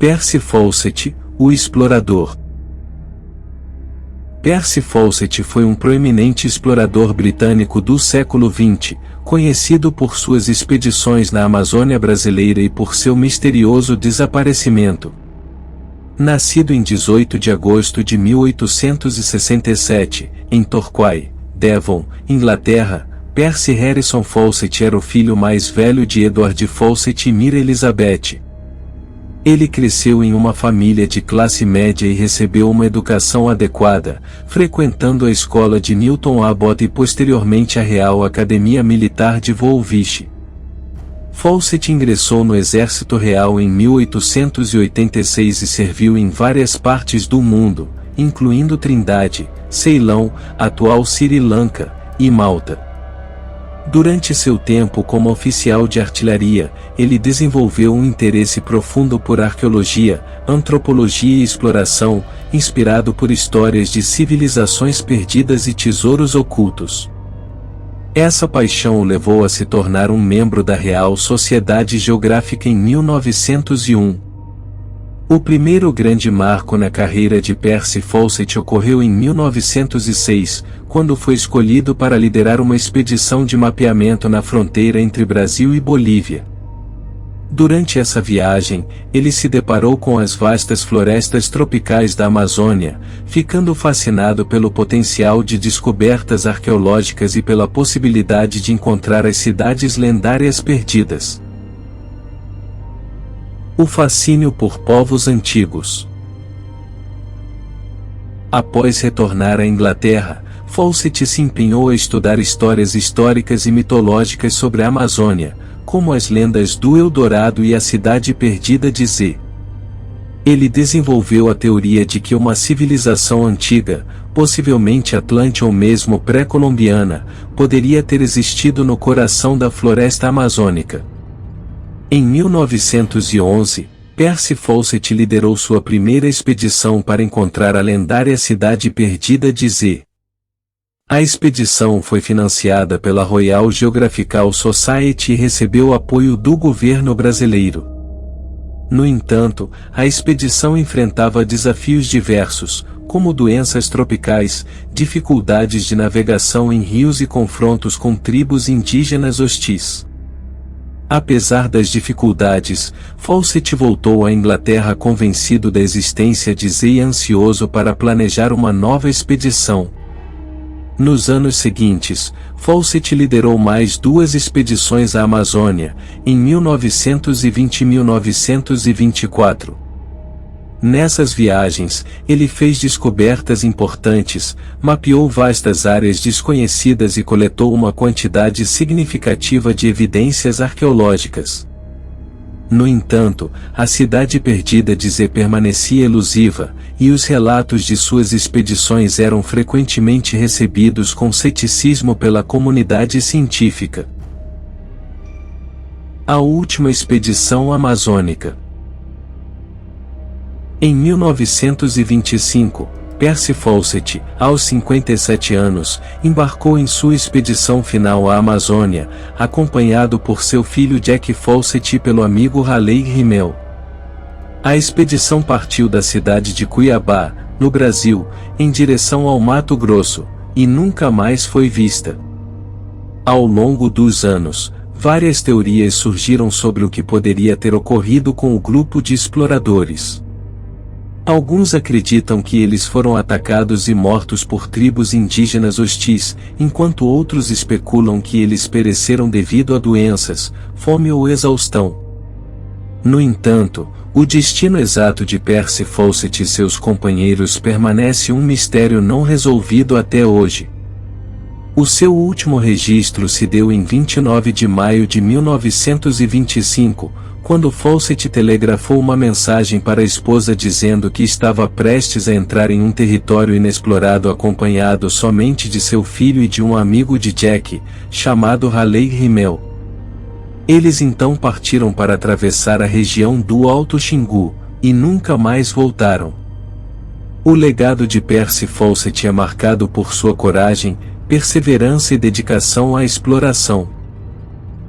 Percy Fawcett, o explorador. Percy Fawcett foi um proeminente explorador britânico do século XX, conhecido por suas expedições na Amazônia brasileira e por seu misterioso desaparecimento. Nascido em 18 de agosto de 1867, em Torquay, Devon, Inglaterra, Percy Harrison Fawcett era o filho mais velho de Edward Fawcett e Mira Elizabeth. Ele cresceu em uma família de classe média e recebeu uma educação adequada, frequentando a escola de Newton Abbot e posteriormente a Real Academia Militar de Woolwich. Fawcett ingressou no Exército Real em 1886 e serviu em várias partes do mundo, incluindo Trindade, Ceilão, atual Sri Lanka, e Malta. Durante seu tempo como oficial de artilharia, ele desenvolveu um interesse profundo por arqueologia, antropologia e exploração, inspirado por histórias de civilizações perdidas e tesouros ocultos. Essa paixão o levou a se tornar um membro da Real Sociedade Geográfica em 1901. O primeiro grande marco na carreira de Percy Fawcett ocorreu em 1906, quando foi escolhido para liderar uma expedição de mapeamento na fronteira entre Brasil e Bolívia. Durante essa viagem, ele se deparou com as vastas florestas tropicais da Amazônia, ficando fascinado pelo potencial de descobertas arqueológicas e pela possibilidade de encontrar as cidades lendárias perdidas. O fascínio por povos antigos. Após retornar à Inglaterra, Fawcett se empenhou a estudar histórias históricas e mitológicas sobre a Amazônia, como as lendas do Eldorado e a Cidade Perdida de Z. Ele desenvolveu a teoria de que uma civilização antiga, possivelmente atlântica ou mesmo pré-colombiana, poderia ter existido no coração da floresta amazônica. Em 1911, Percy Fawcett liderou sua primeira expedição para encontrar a lendária Cidade Perdida de Z. A expedição foi financiada pela Royal Geographical Society e recebeu apoio do governo brasileiro. No entanto, a expedição enfrentava desafios diversos, como doenças tropicais, dificuldades de navegação em rios e confrontos com tribos indígenas hostis. Apesar das dificuldades, Fawcett voltou à Inglaterra convencido da existência de Z e ansioso para planejar uma nova expedição. Nos anos seguintes, Fawcett liderou mais duas expedições à Amazônia, em 1920 e 1924. Nessas viagens, ele fez descobertas importantes, mapeou vastas áreas desconhecidas e coletou uma quantidade significativa de evidências arqueológicas. No entanto, a Cidade Perdida de Z permanecia elusiva, e os relatos de suas expedições eram frequentemente recebidos com ceticismo pela comunidade científica. A última expedição amazônica. Em 1925, Percy Fawcett, aos 57 anos, embarcou em sua expedição final à Amazônia, acompanhado por seu filho Jack Fawcett e pelo amigo Raleigh Rimmel. A expedição partiu da cidade de Cuiabá, no Brasil, em direção ao Mato Grosso, e nunca mais foi vista. Ao longo dos anos, várias teorias surgiram sobre o que poderia ter ocorrido com o grupo de exploradores. Alguns acreditam que eles foram atacados e mortos por tribos indígenas hostis, enquanto outros especulam que eles pereceram devido a doenças, fome ou exaustão. No entanto, o destino exato de Percy Fawcett e seus companheiros permanece um mistério não resolvido até hoje. O seu último registro se deu em 29 de maio de 1925, quando Fawcett telegrafou uma mensagem para a esposa dizendo que estava prestes a entrar em um território inexplorado acompanhado somente de seu filho e de um amigo de Jack, chamado Raleigh Rimmel. Eles então partiram para atravessar a região do Alto Xingu, e nunca mais voltaram. O legado de Percy Fawcett é marcado por sua coragem, perseverança e dedicação à exploração.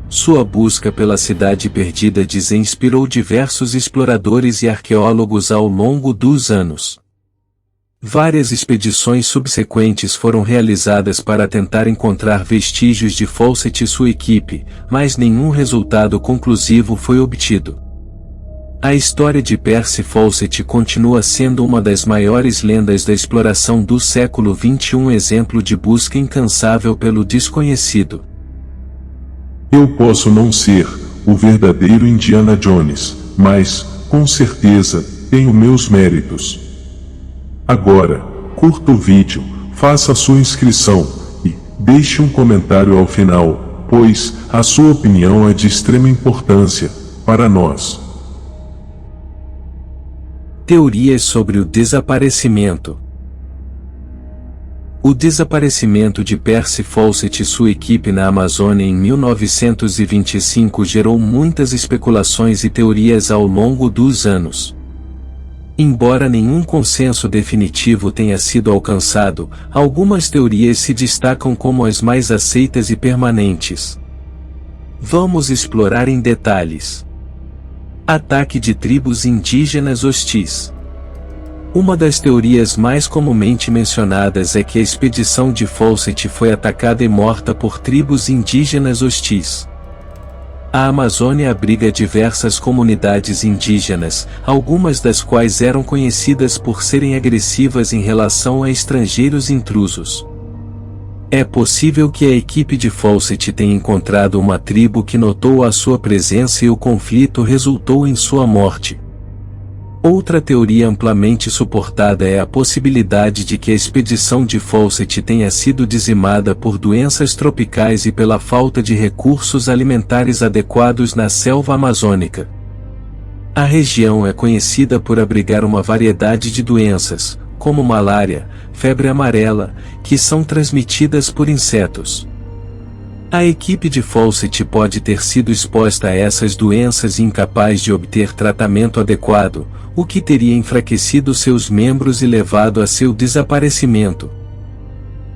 Sua busca pela cidade perdida inspirou diversos exploradores e arqueólogos ao longo dos anos. Várias expedições subsequentes foram realizadas para tentar encontrar vestígios de Fawcett e sua equipe, mas nenhum resultado conclusivo foi obtido. A história de Percy Fawcett continua sendo uma das maiores lendas da exploração do século XXI, um exemplo de busca incansável pelo desconhecido. Eu posso não ser o verdadeiro Indiana Jones, mas, com certeza, tenho meus méritos. Agora, curta o vídeo, faça a sua inscrição e deixe um comentário ao final, pois a sua opinião é de extrema importância para nós. Teorias sobre o desaparecimento. O desaparecimento de Percy Fawcett e sua equipe na Amazônia em 1925 gerou muitas especulações e teorias ao longo dos anos. Embora nenhum consenso definitivo tenha sido alcançado, algumas teorias se destacam como as mais aceitas e permanentes. Vamos explorar em detalhes. Ataque de tribos indígenas hostis. Uma das teorias mais comumente mencionadas é que a expedição de Fawcett foi atacada e morta por tribos indígenas hostis. A Amazônia abriga diversas comunidades indígenas, algumas das quais eram conhecidas por serem agressivas em relação a estrangeiros intrusos. É possível que a equipe de Fawcett tenha encontrado uma tribo que notou a sua presença e o conflito resultou em sua morte. Outra teoria amplamente suportada é a possibilidade de que a expedição de Fawcett tenha sido dizimada por doenças tropicais e pela falta de recursos alimentares adequados na selva amazônica. A região é conhecida por abrigar uma variedade de doenças, como malária, febre amarela, que são transmitidas por insetos. A equipe de Fawcett pode ter sido exposta a essas doenças e incapaz de obter tratamento adequado, o que teria enfraquecido seus membros e levado a seu desaparecimento.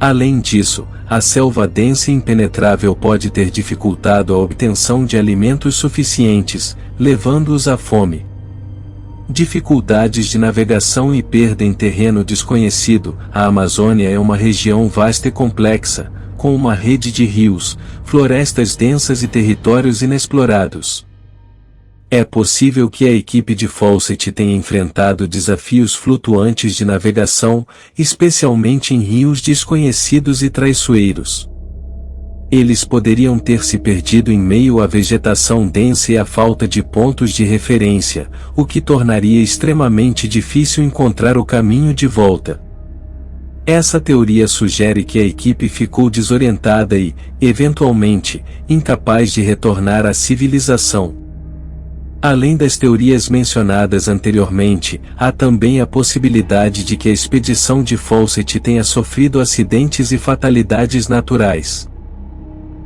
Além disso, a selva densa e impenetrável pode ter dificultado a obtenção de alimentos suficientes, levando-os à fome. Dificuldades de navegação e perda em terreno desconhecido. A Amazônia é uma região vasta e complexa, com uma rede de rios, florestas densas e territórios inexplorados. É possível que a equipe de Fawcett tenha enfrentado desafios flutuantes de navegação, especialmente em rios desconhecidos e traiçoeiros. Eles poderiam ter se perdido em meio à vegetação densa e à falta de pontos de referência, o que tornaria extremamente difícil encontrar o caminho de volta. Essa teoria sugere que a equipe ficou desorientada e, eventualmente, incapaz de retornar à civilização. Além das teorias mencionadas anteriormente, há também a possibilidade de que a expedição de Fawcett tenha sofrido acidentes e fatalidades naturais.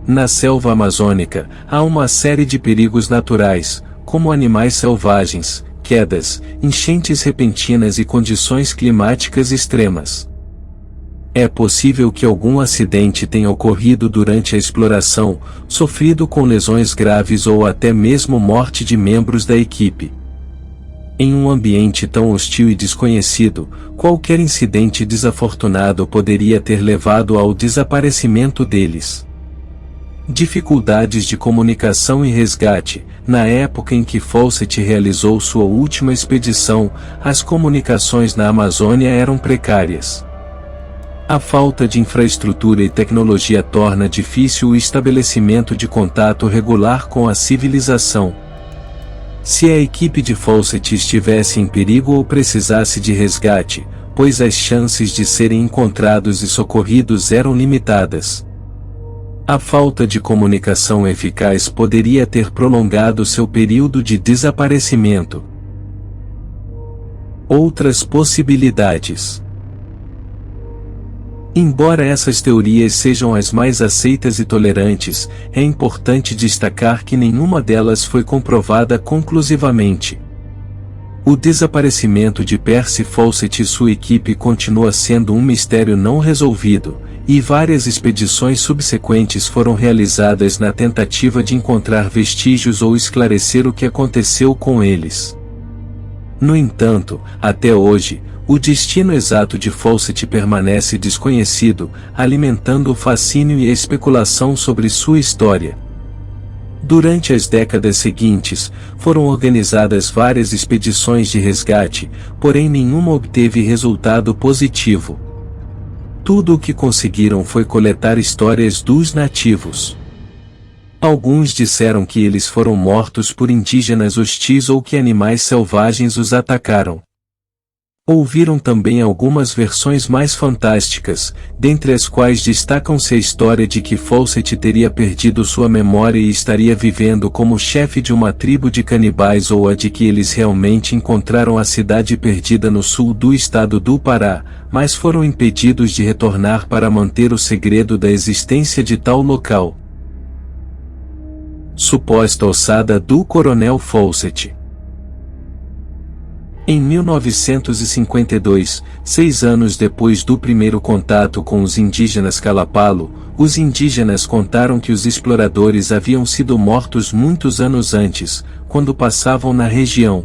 Na selva amazônica, há uma série de perigos naturais, como animais selvagens, quedas, enchentes repentinas e condições climáticas extremas. É possível que algum acidente tenha ocorrido durante a exploração, sofrido com lesões graves ou até mesmo morte de membros da equipe. Em um ambiente tão hostil e desconhecido, qualquer incidente desafortunado poderia ter levado ao desaparecimento deles. Dificuldades de comunicação e resgate. Na época em que Fawcett realizou sua última expedição, as comunicações na Amazônia eram precárias. A falta de infraestrutura e tecnologia torna difícil o estabelecimento de contato regular com a civilização. Se a equipe de Fawcett estivesse em perigo ou precisasse de resgate, pois as chances de serem encontrados e socorridos eram limitadas. A falta de comunicação eficaz poderia ter prolongado seu período de desaparecimento. Outras possibilidades. Embora essas teorias sejam as mais aceitas e tolerantes, é importante destacar que nenhuma delas foi comprovada conclusivamente. O desaparecimento de Percy Fawcett e sua equipe continua sendo um mistério não resolvido, e várias expedições subsequentes foram realizadas na tentativa de encontrar vestígios ou esclarecer o que aconteceu com eles. No entanto, até hoje, o destino exato de Fawcett permanece desconhecido, alimentando o fascínio e a especulação sobre sua história. Durante as décadas seguintes, foram organizadas várias expedições de resgate, porém nenhuma obteve resultado positivo. Tudo o que conseguiram foi coletar histórias dos nativos. Alguns disseram que eles foram mortos por indígenas hostis ou que animais selvagens os atacaram. Ouviram também algumas versões mais fantásticas, dentre as quais destacam-se a história de que Fawcett teria perdido sua memória e estaria vivendo como chefe de uma tribo de canibais, ou a de que eles realmente encontraram a cidade perdida no sul do estado do Pará, mas foram impedidos de retornar para manter o segredo da existência de tal local. Suposta ossada do Coronel Fawcett. Em 1952, 6 anos depois do primeiro contato com os indígenas Kalapalo, os indígenas contaram que os exploradores haviam sido mortos muitos anos antes, quando passavam na região.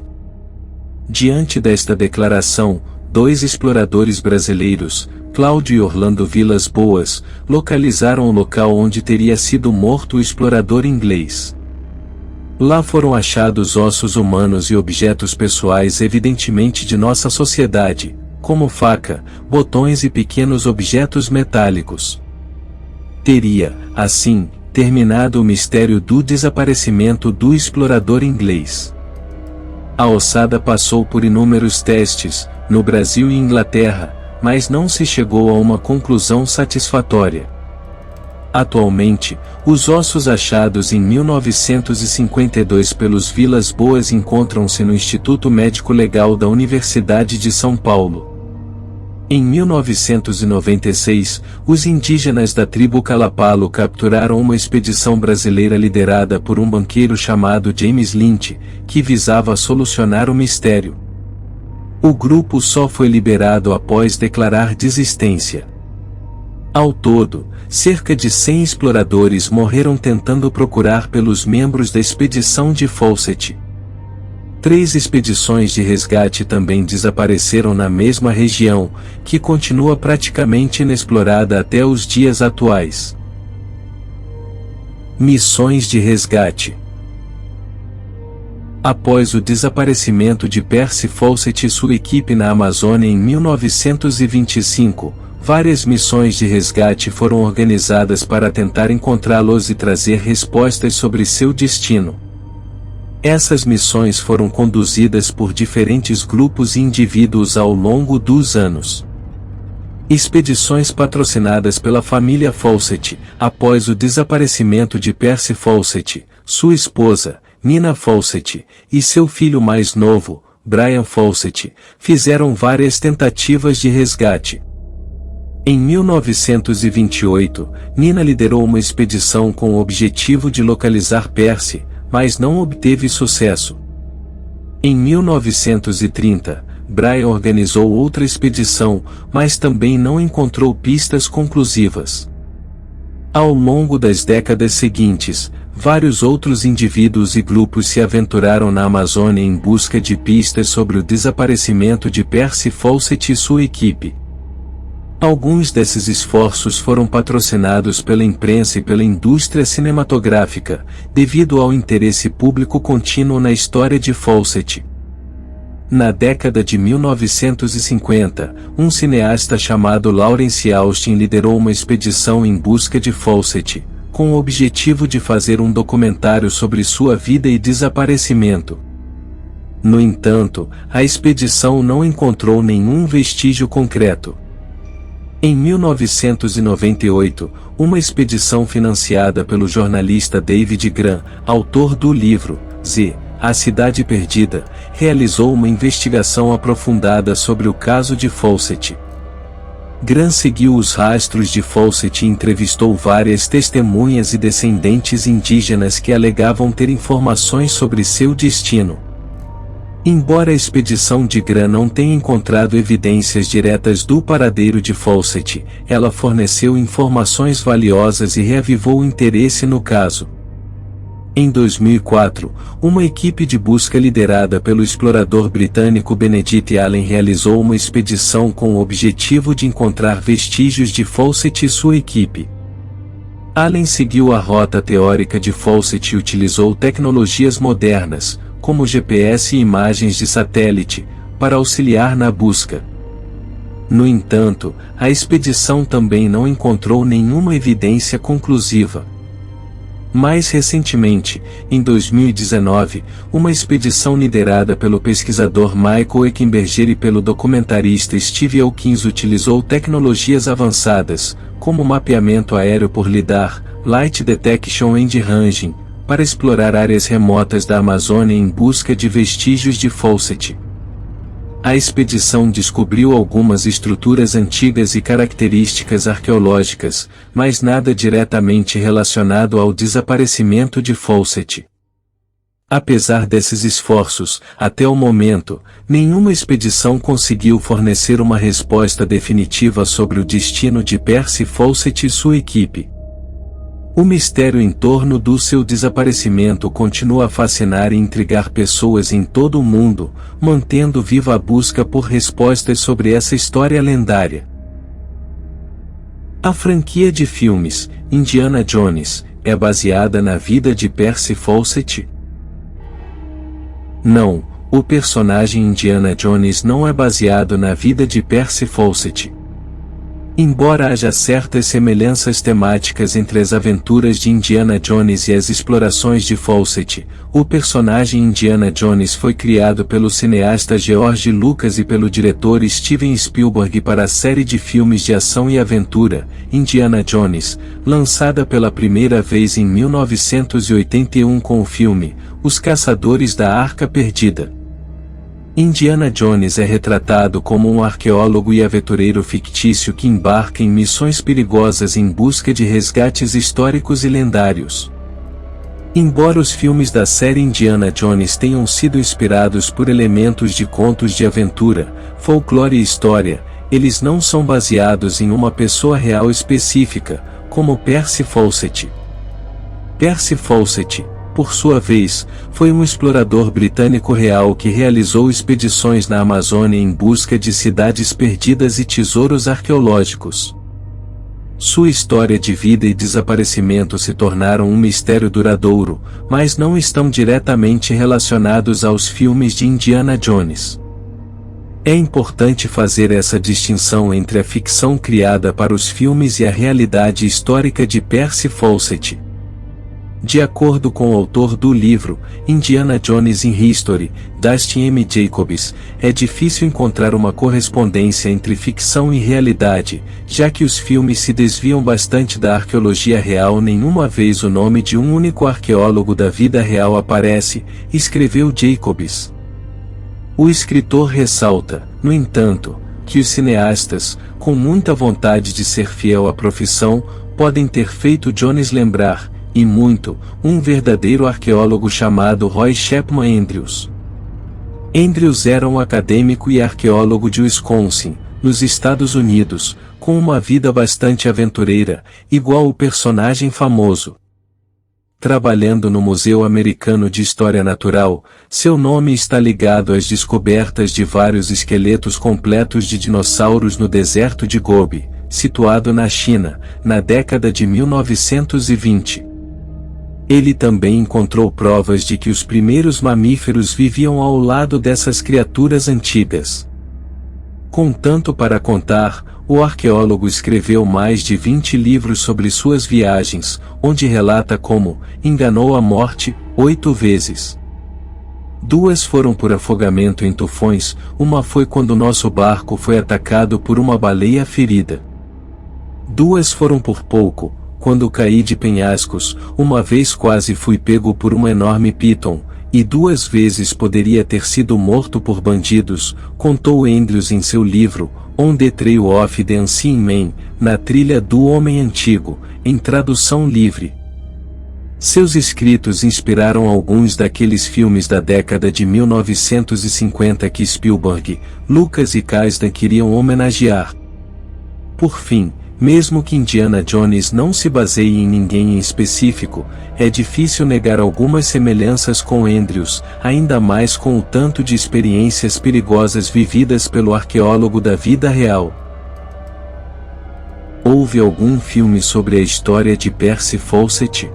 Diante desta declaração, 2 exploradores brasileiros, Cláudio e Orlando Vilas Boas, localizaram o local onde teria sido morto o explorador inglês. Lá foram achados ossos humanos e objetos pessoais evidentemente de nossa sociedade, como faca, botões e pequenos objetos metálicos. Teria, assim, terminado o mistério do desaparecimento do explorador inglês. A ossada passou por inúmeros testes, no Brasil e Inglaterra, mas não se chegou a uma conclusão satisfatória. Atualmente, os ossos achados em 1952 pelos Vilas Boas encontram-se no Instituto Médico Legal da Universidade de São Paulo. Em 1996, os indígenas da tribo Kalapalo capturaram uma expedição brasileira liderada por um banqueiro chamado James Lynch, que visava solucionar o mistério. O grupo só foi liberado após declarar desistência. Ao todo, cerca de 100 exploradores morreram tentando procurar pelos membros da expedição de Fawcett. 3 expedições de resgate também desapareceram na mesma região, que continua praticamente inexplorada até os dias atuais. Missões de resgate. Após o desaparecimento de Percy Fawcett e sua equipe na Amazônia em 1925, várias missões de resgate foram organizadas para tentar encontrá-los e trazer respostas sobre seu destino. Essas missões foram conduzidas por diferentes grupos e indivíduos ao longo dos anos. Expedições patrocinadas pela família Fawcett, após o desaparecimento de Percy Fawcett, sua esposa, Nina Fawcett, e seu filho mais novo, Brian Fawcett, fizeram várias tentativas de resgate. Em 1928, Nina liderou uma expedição com o objetivo de localizar Percy, mas não obteve sucesso. Em 1930, Brian organizou outra expedição, mas também não encontrou pistas conclusivas. Ao longo das décadas seguintes, vários outros indivíduos e grupos se aventuraram na Amazônia em busca de pistas sobre o desaparecimento de Percy Fawcett e sua equipe. Alguns desses esforços foram patrocinados pela imprensa e pela indústria cinematográfica, devido ao interesse público contínuo na história de Fawcett. Na década de 1950, um cineasta chamado Lawrence Austin liderou uma expedição em busca de Fawcett, com o objetivo de fazer um documentário sobre sua vida e desaparecimento. No entanto, a expedição não encontrou nenhum vestígio concreto. Em 1998, uma expedição financiada pelo jornalista David Grann, autor do livro Z, A Cidade Perdida, realizou uma investigação aprofundada sobre o caso de Fawcett. Grann seguiu os rastros de Fawcett e entrevistou várias testemunhas e descendentes indígenas que alegavam ter informações sobre seu destino. Embora a expedição de Gran não tenha encontrado evidências diretas do paradeiro de Fawcett, ela forneceu informações valiosas e reavivou o interesse no caso. Em 2004, uma equipe de busca liderada pelo explorador britânico Benedict Allen realizou uma expedição com o objetivo de encontrar vestígios de Fawcett e sua equipe. Allen seguiu a rota teórica de Fawcett e utilizou tecnologias modernas, como GPS e imagens de satélite, para auxiliar na busca. No entanto, a expedição também não encontrou nenhuma evidência conclusiva. Mais recentemente, em 2019, uma expedição liderada pelo pesquisador Michael Eckenberger e pelo documentarista Steve Elkins utilizou tecnologias avançadas, como mapeamento aéreo por LiDAR, Light Detection and Ranging, para explorar áreas remotas da Amazônia em busca de vestígios de Fawcett. A expedição descobriu algumas estruturas antigas e características arqueológicas, mas nada diretamente relacionado ao desaparecimento de Fawcett. Apesar desses esforços, até o momento, nenhuma expedição conseguiu fornecer uma resposta definitiva sobre o destino de Percy Fawcett e sua equipe. O mistério em torno do seu desaparecimento continua a fascinar e intrigar pessoas em todo o mundo, mantendo viva a busca por respostas sobre essa história lendária. A franquia de filmes, Indiana Jones, é baseada na vida de Percy Fawcett? Não, o personagem Indiana Jones não é baseado na vida de Percy Fawcett. Embora haja certas semelhanças temáticas entre as aventuras de Indiana Jones e as explorações de Fawcett, o personagem Indiana Jones foi criado pelo cineasta George Lucas e pelo diretor Steven Spielberg para a série de filmes de ação e aventura, Indiana Jones, lançada pela primeira vez em 1981 com o filme Os Caçadores da Arca Perdida. Indiana Jones é retratado como um arqueólogo e aventureiro fictício que embarca em missões perigosas em busca de resgates históricos e lendários. Embora os filmes da série Indiana Jones tenham sido inspirados por elementos de contos de aventura, folclore e história, eles não são baseados em uma pessoa real específica, como Percy Fawcett. Percy Fawcett, por sua vez, foi um explorador britânico real que realizou expedições na Amazônia em busca de cidades perdidas e tesouros arqueológicos. Sua história de vida e desaparecimento se tornaram um mistério duradouro, mas não estão diretamente relacionados aos filmes de Indiana Jones. É importante fazer essa distinção entre a ficção criada para os filmes e a realidade histórica de Percy Fawcett. De acordo com o autor do livro, Indiana Jones in History, Dustin M. Jacobs, é difícil encontrar uma correspondência entre ficção e realidade, já que os filmes se desviam bastante da arqueologia real. Nenhuma vez o nome de um único arqueólogo da vida real aparece, escreveu Jacobs. O escritor ressalta, no entanto, que os cineastas, com muita vontade de ser fiel à profissão, podem ter feito Jones lembrar, e muito, um verdadeiro arqueólogo chamado Roy Chapman Andrews. Andrews era um acadêmico e arqueólogo de Wisconsin, nos Estados Unidos, com uma vida bastante aventureira, igual o personagem famoso. Trabalhando no Museu Americano de História Natural, seu nome está ligado às descobertas de vários esqueletos completos de dinossauros no deserto de Gobi, situado na China, na década de 1920. Ele também encontrou provas de que os primeiros mamíferos viviam ao lado dessas criaturas antigas. Com tanto para contar, o arqueólogo escreveu mais de 20 livros sobre suas viagens, onde relata como enganou a morte 8 vezes. 2 foram por afogamento em tufões, uma foi quando nosso barco foi atacado por uma baleia ferida. 2 foram por pouco, quando caí de penhascos, uma vez quase fui pego por um enorme piton, e 2 vezes poderia ter sido morto por bandidos, contou Andrews em seu livro, On the Trail of the Unseen Man, na trilha do Homem Antigo, em tradução livre. Seus escritos inspiraram alguns daqueles filmes da década de 1950 que Spielberg, Lucas e Kasdan queriam homenagear. Por fim, mesmo que Indiana Jones não se baseie em ninguém em específico, é difícil negar algumas semelhanças com Andrews, ainda mais com o tanto de experiências perigosas vividas pelo arqueólogo da vida real. Houve algum filme sobre a história de Percy Fawcett?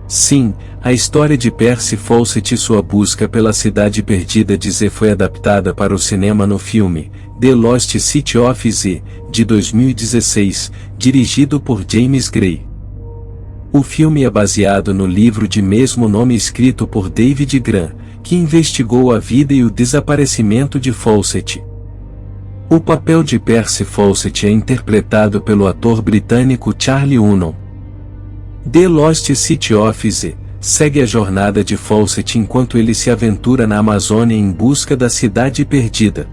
Sim, a história de Percy Fawcett e sua busca pela Cidade Perdida de Z foi adaptada para o cinema no filme The Lost City of Z, de 2016, dirigido por James Gray. O filme é baseado no livro de mesmo nome escrito por David Grann, que investigou a vida e o desaparecimento de Fawcett. O papel de Percy Fawcett é interpretado pelo ator britânico Charlie Hunnam. The Lost City of Z segue a jornada de Fawcett enquanto ele se aventura na Amazônia em busca da Cidade Perdida.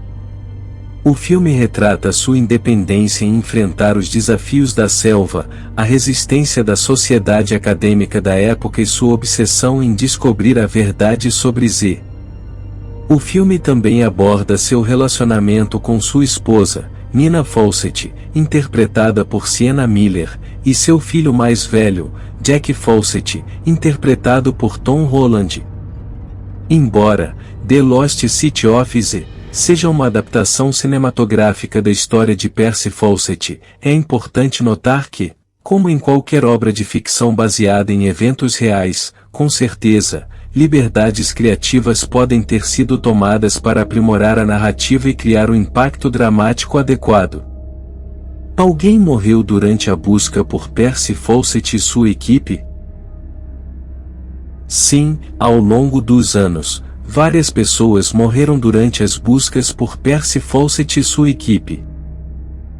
O filme retrata sua independência em enfrentar os desafios da selva, a resistência da sociedade acadêmica da época e sua obsessão em descobrir a verdade sobre Z. O filme também aborda seu relacionamento com sua esposa, Nina Fawcett, interpretada por Sienna Miller, e seu filho mais velho, Jack Fawcett, interpretado por Tom Holland. Embora The Lost City of Z seja uma adaptação cinematográfica da história de Percy Fawcett, é importante notar que, como em qualquer obra de ficção baseada em eventos reais, com certeza, liberdades criativas podem ter sido tomadas para aprimorar a narrativa e criar o impacto dramático adequado. Alguém morreu durante a busca por Percy Fawcett e sua equipe? Sim, ao longo dos anos, várias pessoas morreram durante as buscas por Percy Fawcett e sua equipe.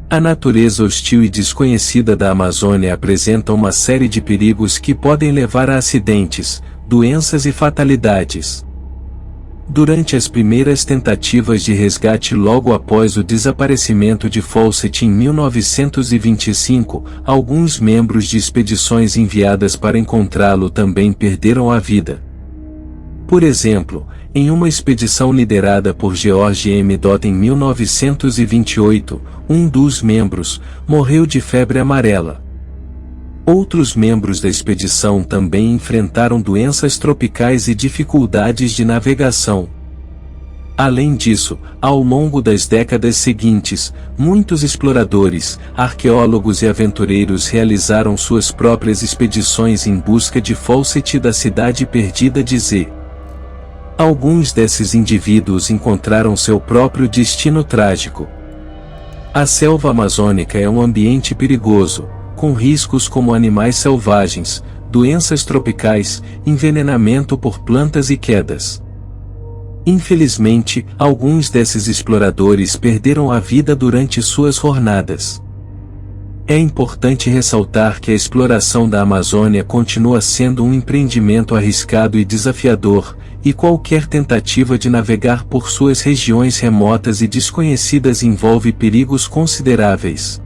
A natureza hostil e desconhecida da Amazônia apresenta uma série de perigos que podem levar a acidentes, doenças e fatalidades. Durante as primeiras tentativas de resgate logo após o desaparecimento de Fawcett em 1925, alguns membros de expedições enviadas para encontrá-lo também perderam a vida. Por exemplo, em uma expedição liderada por George M. Dodd em 1928, um dos membros morreu de febre amarela. Outros membros da expedição também enfrentaram doenças tropicais e dificuldades de navegação. Além disso, ao longo das décadas seguintes, muitos exploradores, arqueólogos e aventureiros realizaram suas próprias expedições em busca de Fawcett e da Cidade Perdida de Z. Alguns desses indivíduos encontraram seu próprio destino trágico. A selva amazônica é um ambiente perigoso, com riscos como animais selvagens, doenças tropicais, envenenamento por plantas e quedas. Infelizmente, alguns desses exploradores perderam a vida durante suas jornadas. É importante ressaltar que a exploração da Amazônia continua sendo um empreendimento arriscado e desafiador, e qualquer tentativa de navegar por suas regiões remotas e desconhecidas envolve perigos consideráveis.